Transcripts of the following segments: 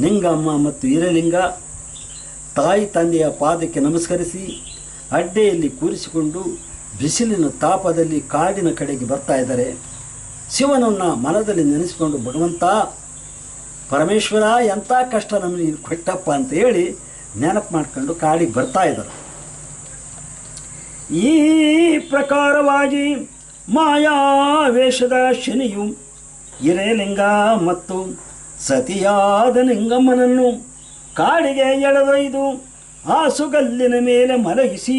ನಿಂಗಮ್ಮ ಮತ್ತು ಹಿರಲಿಂಗ ತಾಯಿ ತಂದೆಯ ಪಾದಕ್ಕೆ ನಮಸ್ಕರಿಸಿ ಅಡ್ಡೆಯಲ್ಲಿ ಕೂರಿಸಿಕೊಂಡು ಬಿಸಿಲಿನ ತಾಪದಲ್ಲಿ ಕಾಡಿನ ಕಡೆಗೆ ಬರ್ತಾ ಇದ್ದಾರೆ. ಶಿವನನ್ನು ಮನದಲ್ಲಿ ನೆನೆಸಿಕೊಂಡು, ಭಗವಂತ ಪರಮೇಶ್ವರ ಎಂಥ ಕಷ್ಟ ನಮಗೆ ಕೊಟ್ಟಪ್ಪ ಅಂತ ಹೇಳಿ ನೆನಪು ಮಾಡ್ಕೊಂಡು ಕಾಡಿಗೆ ಬರ್ತಾ ಇದ್ದಾರೆ. ಈ ಪ್ರಕಾರವಾಗಿ ಮಾಯಾವೇಷದ ಶನಿಯು ಹಿರೇಲಿಂಗ ಮತ್ತು ಸತಿಯಾದ ನಿಂಗಮ್ಮನನ್ನು ಕಾಡಿಗೆ ಎಳೆದೊಯ್ದು ಹಾಸುಗಲ್ಲಿನ ಮೇಲೆ ಮಲಗಿಸಿ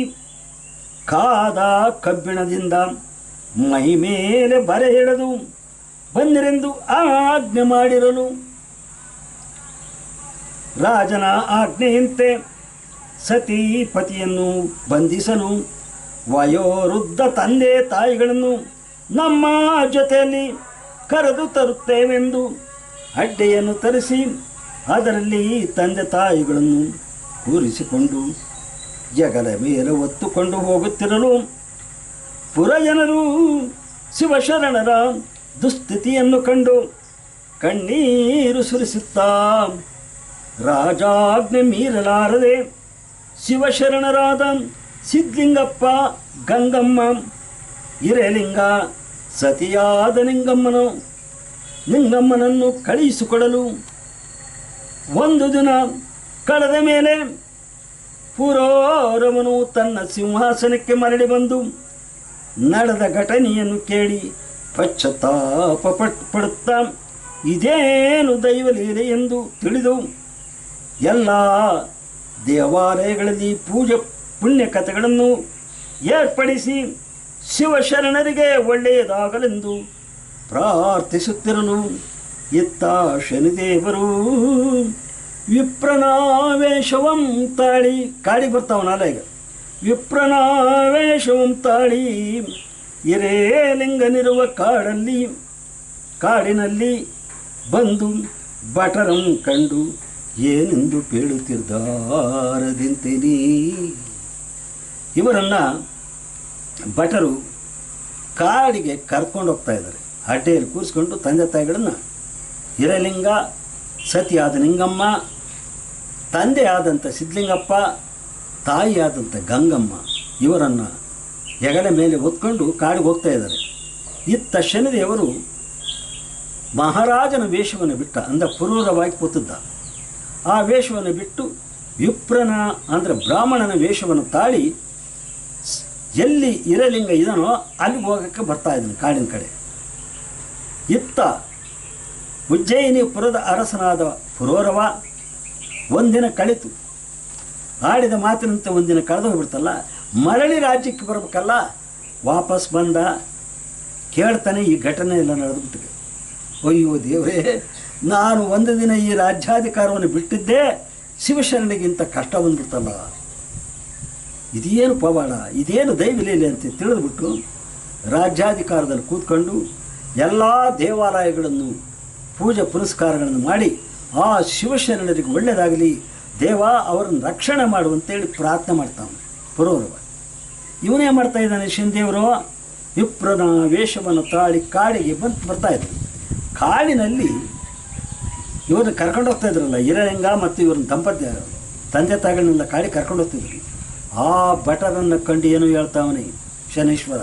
ಕಾದ ಕಬ್ಬಿಣದಿಂದ ಮೈ ಮೇಲೆ ಬರೆ ಎಳೆದು ಬಂದಿರೆಂದು ಆಜ್ಞೆ ಮಾಡಿರಲು ರಾಜನ ಆಜ್ಞೆಯಂತೆ ಸತೀಪತಿಯನ್ನು ಬಂಧಿಸಲು ವಯೋವೃದ್ಧ ತಂದೆ ತಾಯಿಗಳನ್ನು ನಮ್ಮ ಜೊತೆಯಲ್ಲಿ ಕರೆದು ತರುತ್ತೇವೆಂದು ಅಡ್ಡೆಯನ್ನು ತರಿಸಿ ಅದರಲ್ಲಿ ತಂದೆ ತಾಯಿಗಳನ್ನು ಕೂರಿಸಿಕೊಂಡು ಜಗಲ ಮೇಲೆ ಹೊತ್ತುಕೊಂಡು ಹೋಗುತ್ತಿರಲು ಪುರಜನರು ಶಿವಶರಣರ ದುಸ್ಥಿತಿಯನ್ನು ಕಂಡು ಕಣ್ಣೀರು ಸುರಿಸುತ್ತಾ ರಾಜಾಜ್ಞೆ ಮೀರಲಾರದೆ ಶಿವಶರಣರಾದ ಸಿದ್ಧಲಿಂಗಪ್ಪ, ಗಂಗಮ್ಮ, ಹಿರೇಲಿಂಗ, ಸತಿಯಾದ ನಿಂಗಮ್ಮನನ್ನು ಕಳುಹಿಸಿಕೊಡಲು ಒಂದು ದಿನ ಕಳೆದ ಮೇಲೆ ಪುರೋರವನು ತನ್ನ ಸಿಂಹಾಸನಕ್ಕೆ ಮರಳಿ ಬಂದು ನಡೆದ ಘಟನೆಯನ್ನು ಕೇಳಿ ಪಶ್ಚಾತ್ತಾಪ ಪಡುತ್ತಾ ಇದೇನು ದೈವಲೀಲೆ ಎಂದು ತಿಳಿದು ಎಲ್ಲ ದೇವಾಲಯಗಳಲ್ಲಿ ಪೂಜೆ ಪುಣ್ಯ ಕಥೆಗಳನ್ನು ಏರ್ಪಡಿಸಿ ಶಿವಶರಣರಿಗೆ ಒಳ್ಳೆಯದಾಗಲೆಂದು ಪ್ರಾರ್ಥಿಸುತ್ತಿರಲು ಇತ್ತ ಶನಿದೇವರು ವಿಪ್ರನಾವೇಶವಂ ತಾಳಿ ಕಾಡಿ ಬರ್ತಾವನಲ್ಲ ಈಗ ವಿಪ್ರನಾವೇಶವಂ ತಾಳಿ ಹಿರೇಲಿಂಗನಿರುವ ಕಾಡಿನಲ್ಲಿ ಬಂದು ಭಟರಂ ಕಂಡು ಏನೆಂದು ಕೇಳುತ್ತಿದ್ದಾರದಿಂತೇನಿ. ಇವರನ್ನು ಭಟರು ಕಾಡಿಗೆ ಕರ್ಕೊಂಡು ಹೋಗ್ತಾ ಇದ್ದಾರೆ. ಅಡ್ಡೆಯಲ್ಲಿ ಕೂರಿಸ್ಕೊಂಡು ತಂದೆ ತಾಯಿಗಳನ್ನು ಹಿರಲಿಂಗ, ಸತಿಯಾದ ನಿಂಗಮ್ಮ, ತಂದೆ ಆದಂಥ ಸಿದ್ಧಲಿಂಗಪ್ಪ, ತಾಯಿಯಾದಂಥ ಗಂಗಮ್ಮ ಇವರನ್ನು ಹೆಗಲ ಮೇಲೆ ಹೊತ್ಕೊಂಡು ಕಾಡಿಗೆ ಹೋಗ್ತಾ ಇದ್ದಾರೆ. ಇತ್ತ ಶನಿದೇವರು ಮಹಾರಾಜನ ವೇಷವನ್ನು ಬಿಟ್ಟ, ಅಂದರೆ ಪುರೂರವಾಗಿ ಕೂತಿದ್ದ. ಆ ವೇಷವನ್ನು ಬಿಟ್ಟು ವಿಪ್ರನ ಅಂದರೆ ಬ್ರಾಹ್ಮಣನ ವೇಷವನ್ನು ತಾಳಿ ಎಲ್ಲಿ ಹಿರಲಿಂಗ ಇದನೋ ಅಲ್ಲಿಗೆ ಹೋಗೋಕ್ಕೆ ಬರ್ತಾ ಇದ್ದಾನೆ ಕಾಡಿನ ಕಡೆ. ಇತ್ತ ಉಜ್ಜಯಿನಿ ಪುರದ ಅರಸನಾದ ಪುರೋರವ ಒಂದಿನ ಕಳಿತು ಆಡಿದ ಮಾತಿನಂತೆ ಒಂದಿನ ಕಳೆದು ಹೋಗ್ಬಿಡ್ತಲ್ಲ, ಮರಳಿ ರಾಜ್ಯಕ್ಕೆ ಬರಬೇಕಲ್ಲ. ವಾಪಸ್ ಬಂದ, ಕೇಳ್ತಾನೆ ಈ ಘಟನೆ ಎಲ್ಲ ನಡೆದುಬಿಟ್ಟಿದೆ. ಅಯ್ಯೋ ದೇವರೇ, ನಾನು ಒಂದು ದಿನ ಈ ರಾಜ್ಯಾಧಿಕಾರವನ್ನು ಬಿಟ್ಟಿದ್ದೇ ಶಿವಶರಣನಿಗಿಂತ ಕಷ್ಟ ಬಂದ್ಬಿಡ್ತಲ್ಲ, ಇದೇನು ಪವಾಡ, ಇದೇನು ದೈವಲೀಲೆ ಅಂತ ತಿಳಿದುಬಿಟ್ಟು ರಾಜ್ಯಾಧಿಕಾರದಲ್ಲಿ ಕೂತ್ಕೊಂಡು ಎಲ್ಲ ದೇವಾಲಯಗಳನ್ನು ಪೂಜೆ ಪುನಸ್ಕಾರಗಳನ್ನು ಮಾಡಿ ಆ ಶಿವಶರಣರಿಗೆ ಒಳ್ಳೆಯದಾಗಲಿ, ದೇವ ಅವರನ್ನು ರಕ್ಷಣೆ ಮಾಡುವಂತೇಳಿ ಪ್ರಾರ್ಥನೆ ಮಾಡ್ತಾನೆ ಪುರೋರವ. ಇವನೇ ಮಾಡ್ತಾ ಇದ್ದಾನೆ ಶನಿದೇವರು ವಿಪ್ರನ ವೇಷವನ್ನು ತಾಳಿ ಕಾಡಿಗೆ ಬರ್ತಾ ಇದ್ದಾನೆ. ಕಾಡಿನಲ್ಲಿ ಇವ್ರನ್ನ ಕರ್ಕೊಂಡು ಹೋಗ್ತಾ ಇದ್ರಲ್ಲ ಹಿರಲಿಂಗ ಮತ್ತು ಇವ್ರನ್ನ ತಂದೆ ತಾಯಿಗಳನ್ನೆಲ್ಲ ಕಾಡಿಗೆ ಕರ್ಕೊಂಡು ಹೋಗ್ತಿದ್ರು. ಆ ಭಟರನ್ನು ಕಂಡು ಏನು ಹೇಳ್ತಾವನೆ ಶನೀಶ್ವರ,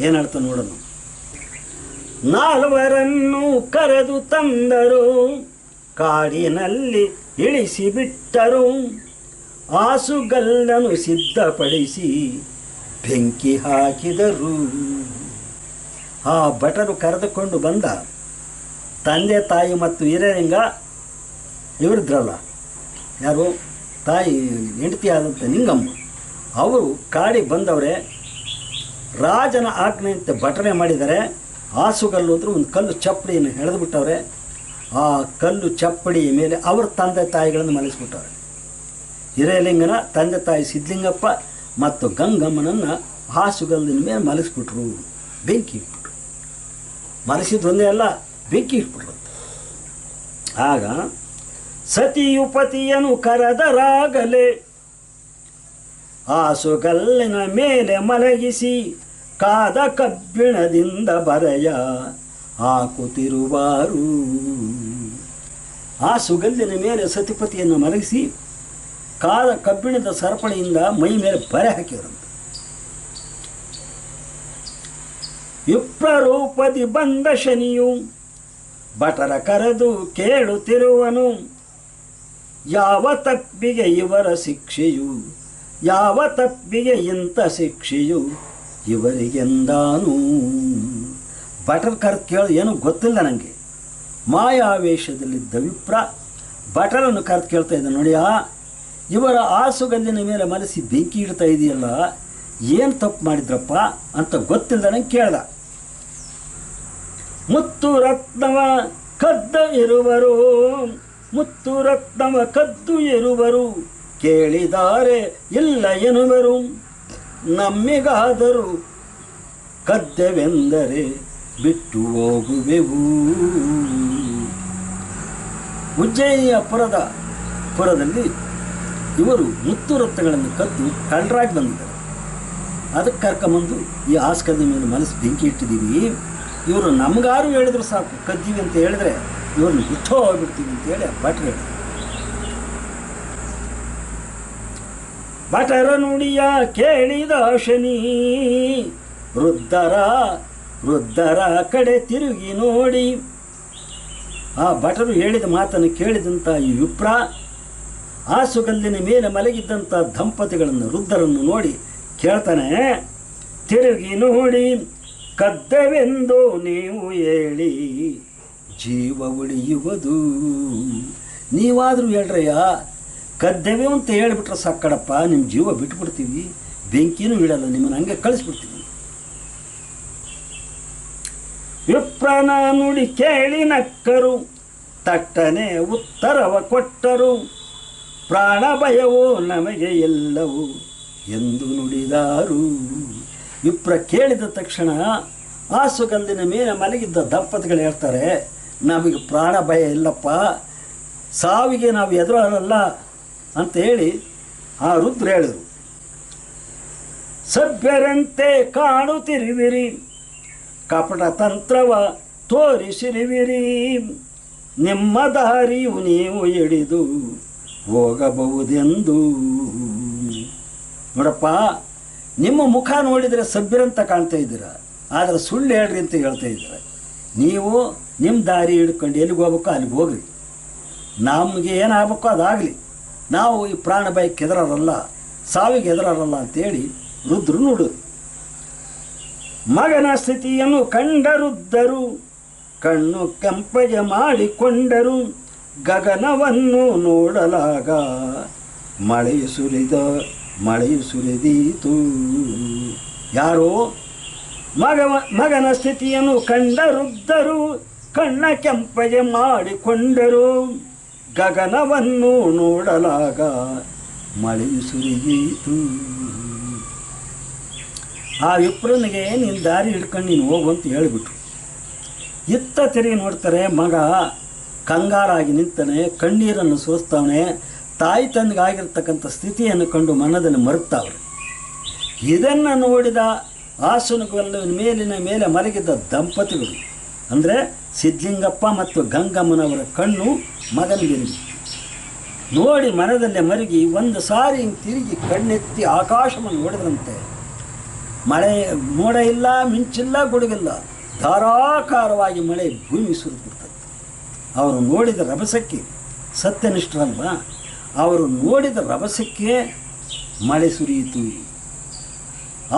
ಏನು ಹೇಳ್ತಾನೆ ನೋಡೋಣ. ನಾಲ್ವರನ್ನು ಕರೆದು ತಂದರು, ಕಾಡಿನಲ್ಲಿ ಇಳಿಸಿ ಬಿಟ್ಟರು, ಹಾಸುಗಲ್ಲನ್ನು ಸಿದ್ಧಪಡಿಸಿ ಬೆಂಕಿ ಹಾಕಿದರು. ಆ ಭಟರು ಕರೆದುಕೊಂಡು ಬಂದ ತಂದೆ ತಾಯಿ ಮತ್ತು ಹಿರಲಿಂಗ ಇವರಿದ್ರಲ್ಲ, ಯಾರು ತಾಯಿ ಹೆಂಡತಿ ಆದಂಥ ನಿಂಗಮ್ಮ, ಅವರು ಕಾಡಿಗೆ ಬಂದವರೇ. ರಾಜನ ಆಜ್ಞೆಯಂತೆ ಭಟನೆ ಮಾಡಿದ್ದಾರೆ. ಹಾಸುಗಲ್ಲು ಅಂದ್ರೆ ಒಂದು ಕಲ್ಲು ಚಪ್ಪಡಿಯನ್ನು ಎಳೆದು ಬಿಟ್ಟವ್ರೆ. ಆ ಕಲ್ಲು ಚಪ್ಪಡಿಯ ಮೇಲೆ ಅವ್ರ ತಂದೆ ತಾಯಿಗಳನ್ನು ಮಲಗಿಸ್ಬಿಟ್ಟವ್ರೆ. ಹಿರೇಲಿಂಗನ ತಂದೆ ತಾಯಿ ಸಿದ್ಧಲಿಂಗಪ್ಪ ಮತ್ತು ಗಂಗಮ್ಮನನ್ನು ಹಾಸುಗಲ್ಲಿನ ಮೇಲೆ ಮಲಗಿಸ್ಬಿಟ್ರು, ಬೆಂಕಿ ಇಟ್ಬಿಟ್ರು. ಮಲಗಿಸಿದ್ರೊಂದೇ ಅಲ್ಲ, ಬೆಂಕಿ ಇಟ್ಬಿಟ್ರು. ಆಗ ಸತಿಯು ಪತಿಯನ್ನು ಕರೆದರಾಗಲೇ ಹಾಸುಗಲ್ಲಿನ ಮೇಲೆ ಮಲಗಿಸಿ ಕಾದ ಕಬ್ಬಿಣದಿಂದ ಬರೆಯ ಹಾಕುತ್ತಿರುವಾರು. ಆ ಸುಗಂಧಿನ ಮೇಲೆ ಸತಿಪತಿಯನ್ನು ಮಲಗಿಸಿ ಕಾದ ಕಬ್ಬಿಣದ ಸರಪಳಿಯಿಂದ ಮೈ ಮೇಲೆ ಬರೆ ಹಾಕಿದರಂತೆ. ವಿಪ್ರರೂಪದಿ ಬಂದ ಶನಿಯು ಭಟರ ಕರೆದು ಕೇಳುತ್ತಿರುವನು, ಯಾವ ತಪ್ಪಿಗೆ ಇವರ ಶಿಕ್ಷೆಯು, ಯಾವ ತಪ್ಪಿಗೆ ಇಂಥ ಶಿಕ್ಷೆಯು ಇವರಿಗೆಂದಾನು. ಭಟರ್ ಕರೆದು ಕೇಳು, ಏನೂ ಗೊತ್ತಿಲ್ಲ ನನಗೆ. ಮಾಯಾವೇಶದಲ್ಲಿದ್ದ ವಿಪ್ರ ಭಟರನ್ನು ಕರೆದು ಕೇಳ್ತಾ ಇದ್ದ, ನೋಡಿಯ ಇವರ ಆಸುಗಲ್ಲಿನ ಮೇಲೆ ಮನಸ್ಸಿ ಬೆಂಕಿ ಇಡ್ತಾ ಇದೆಯಲ್ಲ, ಏನು ತಪ್ಪು ಮಾಡಿದ್ರಪ್ಪ ಅಂತ ಗೊತ್ತಿಲ್ಲದಂಗೆ ಕೇಳ್ದ. ಮುತ್ತು ರತ್ನವ ಕದ್ದ ಇರುವರು, ಮುತ್ತು ರತ್ನವ ಕದ್ದು ಇರುವರು, ಕೇಳಿದ್ದಾರೆ ಇಲ್ಲ ಎನ್ನುವರು, ನಮ್ಮಿಗಾದರೂ ಕದ್ದೆವೆಂದರೆ ಬಿಟ್ಟು ಹೋಗುವೆವು. ಉಜ್ಜಯಿನಿಯ ಪುರದಲ್ಲಿ ಇವರು ಮುತ್ತು ರತ್ನಗಳನ್ನು ಕದ್ದು ಕಳ್ಳರಾಗಿ ಬಂದಿದ್ದಾರೆ. ಅದಕ್ಕೆ ಕರ್ಕೊಂಬಂದು ಈ ಆಸ್ಕದ ಮೇಲೆ ಮನಸ್ಸು ಬೆಂಕಿ ಇಟ್ಟಿದ್ದೀವಿ, ಇವರು ನಮಗಾರು ಹೇಳಿದ್ರು ಸಾಕು, ಕದ್ದೀವಿ ಅಂತ ಹೇಳಿದ್ರೆ ಇವ್ರನ್ನ ಬಿಟ್ಟು ಹೋಗ್ಬಿಡ್ತೀವಿ ಅಂತೇಳಿ ಭಟ್ರು ಹೇಳಿದ್ರು. ಭಟರ ನುಡಿಯ ಕೇಳಿದ ಶನಿ ವೃದ್ಧರ ಕಡೆ ತಿರುಗಿ ನೋಡಿ. ಆ ಭಟರು ಹೇಳಿದ ಮಾತನ್ನು ಕೇಳಿದಂಥ ಈ ವಿಪ್ರ ಆಸುಗಲ್ಲಿನ ಮೇಲೆ ಮಲಗಿದ್ದಂಥ ದಂಪತಿಗಳನ್ನು ವೃದ್ಧರನ್ನು ನೋಡಿ ಕೇಳ್ತಾನೆ, ತಿರುಗಿ ನೋಡಿ ಕದ್ದವೆಂದು ನೀವು ಹೇಳಿ ಜೀವ ಉಳಿಯುವುದು. ನೀವಾದರೂ ಹೇಳ್ರಯ್ಯ, ಕದ್ದೆವೆ ಅಂತ ಹೇಳಿಬಿಟ್ರೆ ಸಾಕಡಪ್ಪ, ನಿಮ್ಮ ಜೀವ ಬಿಟ್ಬಿಡ್ತೀವಿ, ಬೆಂಕಿನೂ ಇಡಲ್ಲ, ನಿಮ್ಮನ್ನು ಹಂಗೆ ಕಳಿಸ್ಬಿಡ್ತೀವಿ. ವಿಪ್ರನ ನುಡಿ ಕೇಳಿ ನಕ್ಕರು, ತಟ್ಟನೆ ಉತ್ತರವ ಕೊಟ್ಟರು, ಪ್ರಾಣ ಭಯವೋ ನಮಗೆ ಎಲ್ಲವೂ ಎಂದು ನುಡಿದಾರು. ವಿಪ್ರ ಕೇಳಿದ ತಕ್ಷಣ ಆಸುಗಲ್ಲಿನ ಮೇಲೆ ಮಲಗಿದ್ದ ದಂಪತಿಗಳು ಹೇಳ್ತಾರೆ, ನಮಗೆ ಪ್ರಾಣ ಭಯ ಇಲ್ಲಪ್ಪ, ಸಾವಿಗೆ ನಾವು ಎದುರಲ್ಲ ಅಂತ ಹೇಳಿ ಆ ರುದ್ರ ಹೇಳಿದರು. ಸಭ್ಯರಂತೆ ಕಾಣುತ್ತಿರುವಿರಿ, ಕಪಟ ತಂತ್ರವ ತೋರಿಸಿರುವಿರಿ, ನಿಮ್ಮ ದಾರಿಯು ನೀವು ಹಿಡಿದು ಹೋಗಬಹುದೆಂದು. ನೋಡಪ್ಪ, ನಿಮ್ಮ ಮುಖ ನೋಡಿದರೆ ಸಭ್ಯರಂತ ಕಾಣ್ತಾ ಇದ್ದೀರ, ಆದರೆ ಸುಳ್ಳು ಹೇಳ್ರಿ ಅಂತ ಹೇಳ್ತಾ ಇದ್ದೀರ. ನೀವು ನಿಮ್ಮ ದಾರಿ ಹಿಡ್ಕೊಂಡು ಎಲ್ಲಿಗೆ ಹೋಗ್ಬೇಕೋ ಅಲ್ಲಿಗೆ ಹೋಗ್ರಿ, ನಮಗೆ ಏನಾಗಬೇಕೋ ಅದಾಗಲಿ, ನಾವು ಈ ಪ್ರಾಣ ಭಯಕ್ಕೆ ಎದುರಲ್ಲ, ಸಾವಿಗೆ ಎದುರಲ್ಲ ಅಂತೇಳಿ ರುದ್ರು ನೋಡು. ಮಗನ ಸ್ಥಿತಿಯನ್ನು ಕಂಡರುದ್ದರು, ಕಣ್ಣು ಕೆಂಪಗೆ ಮಾಡಿಕೊಂಡರು, ಗಗನವನ್ನು ನೋಡಲಾಗ ಮಳೆಯು ಸುರಿದೀತು. ಯಾರೋ ಮಗನ ಸ್ಥಿತಿಯನ್ನು ಕಂಡರುದ್ದರು, ಕಣ್ಣ ಕೆಂಪಗೆ ಮಾಡಿಕೊಂಡರು, ಗಗನವನ್ನು ನೋಡಲಾಗ ಮಳೆಯು ಸುರಿದೀತು. ಆ ವಿಪ್ರನಿಗೆ ನೀನು ದಾರಿ ಹಿಡ್ಕೊಂಡು ನೀನು ಹೋಗು ಅಂತ ಹೇಳಿಬಿಟ್ರು. ಇತ್ತ ತಿರುಗಿ ನೋಡ್ತಾರೆ, ಮಗ ಕಂಗಾರಾಗಿ ನಿಂತಾನೆ, ಕಣ್ಣೀರನ್ನು ಸೋಸ್ತಾವನೆ, ತಾಯಿ ತಂದೆಗಾಗಿರ್ತಕ್ಕಂಥ ಸ್ಥಿತಿಯನ್ನು ಕಂಡು ಮನದಲ್ಲಿ ಮರುಗ್ತಾವ್ರೆ. ಇದನ್ನು ನೋಡಿದ ಆಸುನಕವಲ್ಲಿನ ಮೇಲಿನ ಮೇಲೆ ಮಲಗಿದ್ದ ದಂಪತಿಗಳು ಅಂದರೆ ಸಿದ್ಧಲಿಂಗಪ್ಪ ಮತ್ತು ಗಂಗಮ್ಮನವರ ಕಣ್ಣು ಮಗನ ಮೇಲೆ ನೋಡಿ ಮನದಲ್ಲೇ ಮರುಗಿ ಒಂದು ಸಾರಿ ಹಿಂಗೆ ತಿರುಗಿ ಕಣ್ಣೆತ್ತಿ ಆಕಾಶವನ್ನು ನೋಡಿದ್ರಂತೆ. ಮಳೆ ಮೋಡ ಇಲ್ಲ, ಮಿಂಚಿಲ್ಲ, ಗುಡುಗಿಲ್ಲ, ಧಾರಾಕಾರವಾಗಿ ಮಳೆ ಭೂಮಿ ಸುರಿದ್ಬಿಡ್ತದೆ. ಅವರು ನೋಡಿದ ರಭಸಕ್ಕೆ, ಸತ್ಯನಿಷ್ಠರಲ್ವಾ, ಅವರು ನೋಡಿದ ರಭಸಕ್ಕೆ ಮಳೆ ಸುರಿಯಿತು.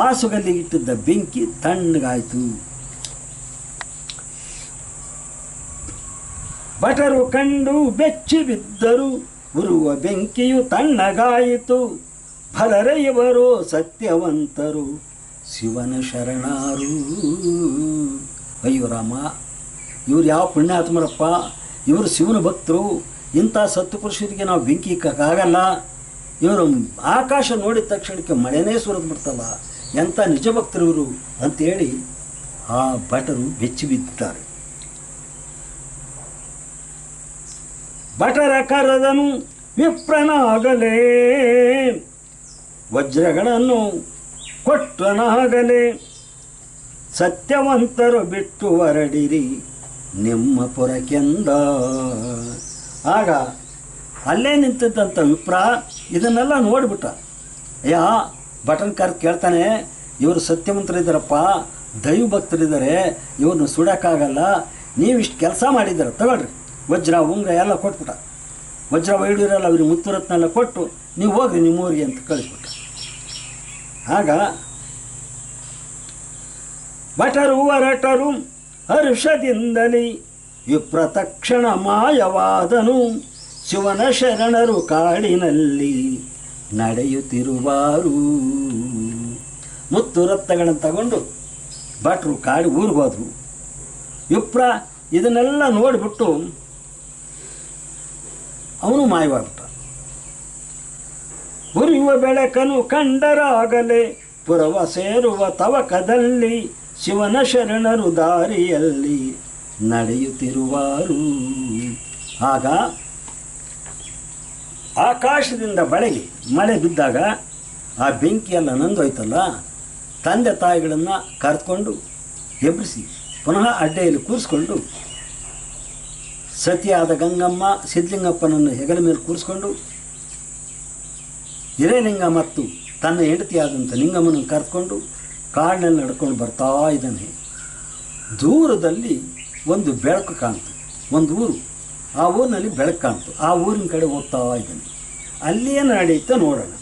ಆಸುಗಲ್ಲಿಗೆ ಇಟ್ಟಿದ್ದ ಬೆಂಕಿ ತಣ್ಣಗಾಯಿತು. ಭಟರು ಕಂಡು ಬೆಚ್ಚಿ ಬಿದ್ದರು, ಉರುವ ಬೆಂಕಿಯು ತಣ್ಣಗಾಯಿತು. ಫಲರೆ ಇವರು ಸತ್ಯವಂತರು, ಶಿವನ ಶರಣಾರು. ಅಯ್ಯೋ ರಾಮ, ಇವ್ರು ಯಾವ ಪುಣ್ಯಾತ್ಮರಪ್ಪ, ಇವರು ಶಿವನ ಭಕ್ತರು. ಇಂಥ ಸತ್ಪುರುಷರಿಗೆ ನಾವು ಬೆಂಕಿ ಇಕ್ಕಾಗಲ್ಲ. ಇವರು ಆಕಾಶ ನೋಡಿದ ತಕ್ಷಣಕ್ಕೆ ಮಳೆನೇ ಸುರಿದು ಬಿಡ್ತಲ್ಲ, ಎಂಥ ನಿಜ ಭಕ್ತರು ಇವರು ಅಂತೇಳಿ ಆ ಭಟರು ಬೆಚ್ಚಿ ಬಿದ್ದಿದ್ದಾರೆ. ಭಟರ ಕರೆದನು ವಿಪ್ರನಾಗಲೇ, ವಜ್ರಗಳನ್ನು ಕೊಟ್ಟನಾಗಲೇ, ಸತ್ಯವಂತರು ಬಿಟ್ಟು ಹೊರಡಿರಿ ನಿಮ್ಮ ಪುರಕ್ಕೆಂದ. ಆಗ ಅಲ್ಲೇ ನಿಂತಿದ್ದಂಥ ವಿಪ್ರ ಇದನ್ನೆಲ್ಲ ನೋಡಿಬಿಟ್ಟ. ಅಯ್ಯ, ಭಟನ್ ಕರೆದು ಕೇಳ್ತಾನೆ, ಇವರು ಸತ್ಯವಂತರಿದ್ದಾರಪ್ಪ, ದೈವ ಭಕ್ತರಿದ್ದಾರೆ, ಇವ್ರನ್ನ ಸುಡೋಕ್ಕಾಗಲ್ಲ, ನೀವಿಷ್ಟು ಕೆಲಸ ಮಾಡಿದ್ದೀರ, ತಗೊಳ್ರಿ ವಜ್ರ ಉಂಗ್ರ ಎಲ್ಲ ಕೊಟ್ಬಿಟ್ಟ. ವಜ್ರ ವೈಡೂರೆಲ್ಲ ಅವ್ರಿಗೆ ಮುತ್ತುರತ್ನೆಲ್ಲ ಕೊಟ್ಟು ನೀವು ಹೋಗ್ರಿ ನಿಮ್ಮೂರಿಗೆ ಅಂತ ಕಳಿಸ್ಬಿಟ್ಟ. ಆಗ ಭಟರು ಹೊರಟರು ಹರ್ಷದಿಂದಲೇ. ವಿಪ್ರ ತಕ್ಷಣ ಮಾಯವಾದನು, ಶಿವನ ಶರಣರು ಕಾಡಿನಲ್ಲಿ ನಡೆಯುತ್ತಿರುವಾರು. ಮುತ್ತು ರತ್ನಗಳನ್ನು ತಗೊಂಡು ಭಟ್ರು ಕಾಡಿ ಊರಿಗೆ ಹೋದರು. ವಿಪ್ರ ಇದನ್ನೆಲ್ಲ ನೋಡಿಬಿಟ್ಟು ಅವನು ಮಾಯವಾಗ್ಬಿಟ್ಟ. ಉರಿಯುವ ಬೆಳಕನ್ನು ಕಂಡರಾಗಲೇ ಪುರವ ಸೇರುವ ತವಕದಲ್ಲಿ ಶಿವನ ಶರಣರು ದಾರಿಯಲ್ಲಿ ನಡೆಯುತ್ತಿರುವಾರು. ಆಗ ಆಕಾಶದಿಂದ ಬೆಳಗ್ಗೆ ಮಳೆ ಬಿದ್ದಾಗ ಆ ಬೆಂಕಿಯೆಲ್ಲ ನಂದೋಯ್ತಲ್ಲ, ತಂದೆ ತಾಯಿಗಳನ್ನು ಕರೆದುಕೊಂಡು ಎಬ್ಬಿಸಿ ಪುನಃ ಅಡ್ಡೆಯಲ್ಲಿ ಕೂರಿಸ್ಕೊಂಡು ಸತಿಯಾದ ಗಂಗಮ್ಮ ಸಿದ್ಧಲಿಂಗಪ್ಪನನ್ನು ಹೆಗಲ ಮೇಲೆ ಕೂರಿಸ್ಕೊಂಡು ಹಿರೇಲಿಂಗ ಮತ್ತು ತನ್ನ ಹೆಂಡತಿಯಾದಂಥ ಲಿಂಗಮ್ಮನನ್ನು ಕರೆದುಕೊಂಡು ಕಾಡಿನಲ್ಲಿ ನಡ್ಕೊಂಡು ಬರ್ತಾ ಇದ್ದಾನೆ. ದೂರದಲ್ಲಿ ಒಂದು ಬೆಳಕು ಕಾಣ್ತು, ಒಂದು ಊರು, ಆ ಊರಿನಲ್ಲಿ ಬೆಳಕು ಕಾಣ್ತು. ಆ ಊರಿನ ಕಡೆ ಹೋಗ್ತಾ ಇದ್ದಾನೆ. ಅಲ್ಲೇನು ನಡೆಯುತ್ತೆ ನೋಡೋಣ.